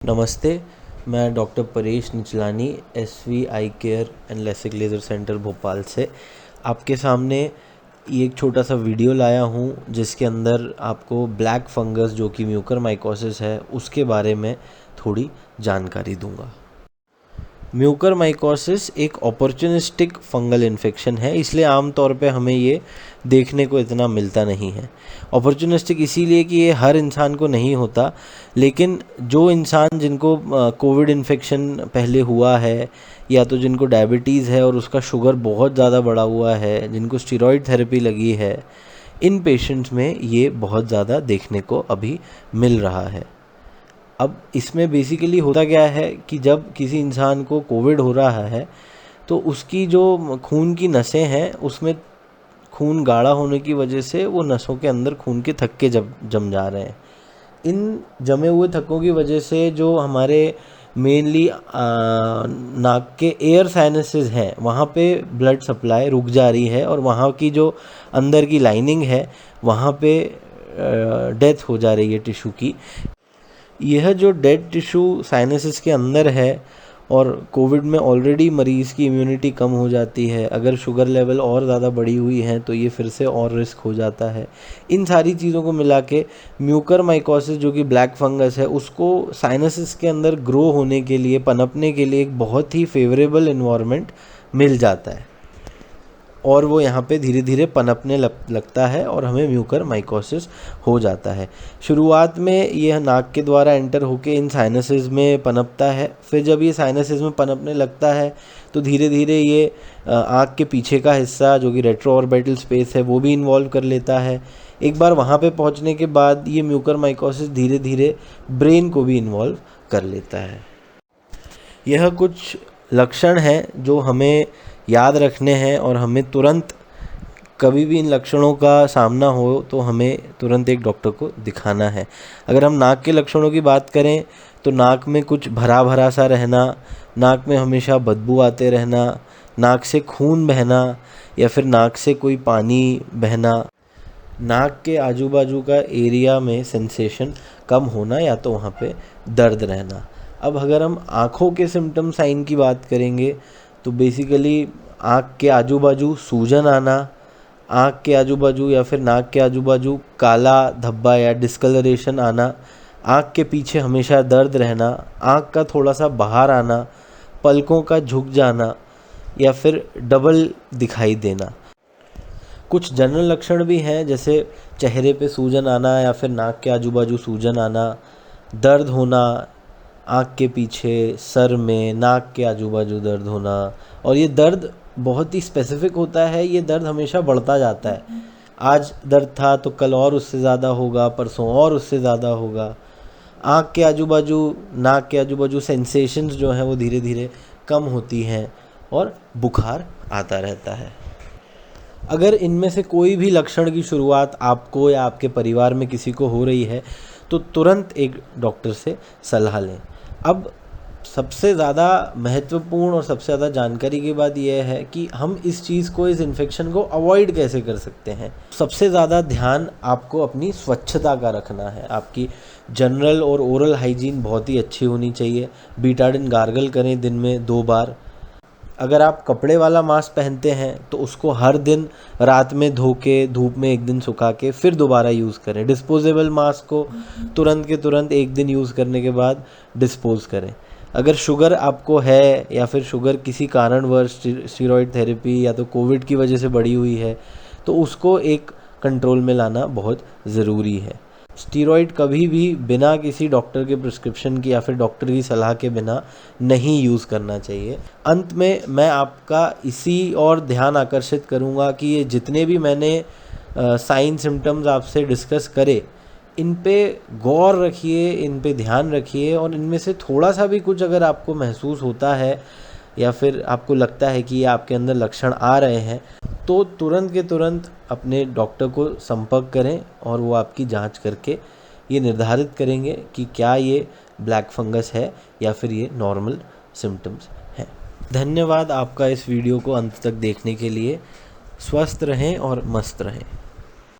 नमस्ते, मैं doctor Paresh Nichlani SV eye care and LASIK laser centre Bhopal से आपके सामने ये एक छोटा सा वीडियो लाया हूँ जिसके अंदर आपको ब्लैक फंगस जो कि म्यूकरमाइकोसिस है उसके बारे में थोड़ी जानकारी दूंगा। म्यूकरमाइकोसिस एक अपॉर्चुनिस्टिक फंगल इन्फेक्शन है, इसलिए आमतौर पे हमें ये देखने को इतना मिलता नहीं है। अपॉर्चुनिस्टिक इसीलिए कि ये हर इंसान को नहीं होता, लेकिन जो इंसान जिनको कोविड इन्फेक्शन पहले हुआ है या तो जिनको डायबिटीज़ है और उसका शुगर बहुत ज़्यादा बढ़ा हुआ है, जिनको स्टेरॉइड थेरेपी लगी है, इन पेशेंट्स में ये बहुत ज़्यादा देखने को अभी मिल रहा है। अब इसमें बेसिकली होता क्या है कि जब किसी इंसान को कोविड हो रहा है तो उसकी जो खून की नसें हैं उसमें खून गाढ़ा होने की वजह से वो नसों के अंदर खून के थक्के जम जा रहे हैं। इन जमे हुए थक्कों की वजह से जो हमारे मेनली नाक के एयर साइनसेस हैं वहाँ पे ब्लड सप्लाई रुक जा रही है और वहाँ की जो अंदर की लाइनिंग है वहाँ पे डेथ हो जा रही है टिश्यू की। यह जो डेड टिश्यू साइनसेस के अंदर है और कोविड में ऑलरेडी मरीज़ की इम्यूनिटी कम हो जाती है, अगर शुगर लेवल और ज़्यादा बढ़ी हुई है तो ये फिर से और रिस्क हो जाता है। इन सारी चीज़ों को मिला के म्यूकरमाइकोसिस जो कि ब्लैक फंगस है उसको साइनसेस के अंदर ग्रो होने के लिए, पनपने के लिए एक बहुत ही फेवरेबल इन्वायरमेंट मिल जाता है और वो यहाँ पे धीरे धीरे पनपने लगता है और हमें म्यूकरमाइकोसिस हो जाता है। शुरुआत में यह नाक के द्वारा एंटर होके इन साइनसेस में पनपता है, फिर जब ये साइनसेस में पनपने लगता है तो धीरे धीरे ये आँख के पीछे का हिस्सा जो कि रेट्रोऑर्बिटल स्पेस है वो भी इन्वॉल्व कर लेता है। एक बार वहाँ पे पहुँचने के बाद ये म्यूकरमाइकोसिस धीरे धीरे ब्रेन को भी इन्वॉल्व कर लेता है। यह कुछ लक्षण हैं जो हमें याद रखने हैं और हमें तुरंत कभी भी इन लक्षणों का सामना हो तो हमें तुरंत एक डॉक्टर को दिखाना है। अगर हम नाक के लक्षणों की बात करें तो नाक में कुछ भरा भरा सा रहना, नाक में हमेशा बदबू आते रहना, नाक से खून बहना या फिर नाक से कोई पानी बहना, नाक के आजू बाजू का एरिया में सेंसेशन कम होना या तो वहाँ पे दर्द रहना। अब अगर हम आँखों के सिम्टम साइन की बात करेंगे तो बेसिकली आँख के आजू बाजू सूजन आना, आँख के आजू बाजू या फिर नाक के आजू बाजू काला धब्बा या डिस्कलरेशन आना, आँख के पीछे हमेशा दर्द रहना, आँख का थोड़ा सा बाहर आना, पलकों का झुक जाना या फिर डबल दिखाई देना। कुछ जनरल लक्षण भी हैं जैसे चेहरे पे सूजन आना या फिर नाक के आजू बाजू सूजन आना, दर्द होना आँख के पीछे, सर में, नाक के आजू बाजू दर्द होना, और ये दर्द बहुत ही स्पेसिफिक होता है। ये दर्द हमेशा बढ़ता जाता है, आज दर्द था तो कल और उससे ज़्यादा होगा, परसों और उससे ज़्यादा होगा। आँख के आजू बाजू, नाक के आजू बाजू सेंसेशंस जो हैं वो धीरे धीरे कम होती हैं और बुखार आता रहता है। अगर इनमें से कोई भी लक्षण की शुरुआत आपको या आपके परिवार में किसी को हो रही है तो तुरंत एक डॉक्टर से सलाह लें। अब सबसे ज़्यादा महत्वपूर्ण और सबसे ज़्यादा जानकारी की बात यह है कि हम इस चीज़ को, इस इन्फेक्शन को अवॉइड कैसे कर सकते हैं। सबसे ज़्यादा ध्यान आपको अपनी स्वच्छता का रखना है। आपकी जनरल और ओरल हाइजीन बहुत ही अच्छी होनी चाहिए। बीटाडिन गार्गल करें दिन में 2 बार। अगर आप कपड़े वाला मास्क पहनते हैं तो उसको हर दिन रात में धो के धूप में 1 दिन सुखा के फिर दोबारा यूज़ करें। डिस्पोजेबल मास्क को तुरंत के तुरंत 1 दिन यूज़ करने के बाद डिस्पोज करें। अगर शुगर आपको है या फिर शुगर किसी कारणवश स्टेरॉइड थेरेपी या तो कोविड की वजह से बढ़ी हुई है तो उसको एक कंट्रोल में लाना बहुत ज़रूरी है। स्टेरॉइड कभी भी बिना किसी डॉक्टर के प्रिस्क्रिप्शन की या फिर डॉक्टर की सलाह के बिना नहीं यूज़ करना चाहिए। अंत में मैं आपका इसी और ध्यान आकर्षित करूँगा कि ये जितने भी मैंने साइन सिम्टम्स आपसे डिस्कस करे, इन पे गौर रखिए, इन पे ध्यान रखिए और इनमें से थोड़ा सा भी कुछ अगर आपको महसूस होता है या फिर आपको लगता है कि ये आपके अंदर लक्षण आ रहे हैं तो तुरंत के तुरंत अपने डॉक्टर को संपर्क करें और वो आपकी जांच करके ये निर्धारित करेंगे कि क्या ये ब्लैक फंगस है या फिर ये नॉर्मल सिम्टम्स हैं। धन्यवाद आपका इस वीडियो को अंत तक देखने के लिए। स्वस्थ रहें और मस्त रहें।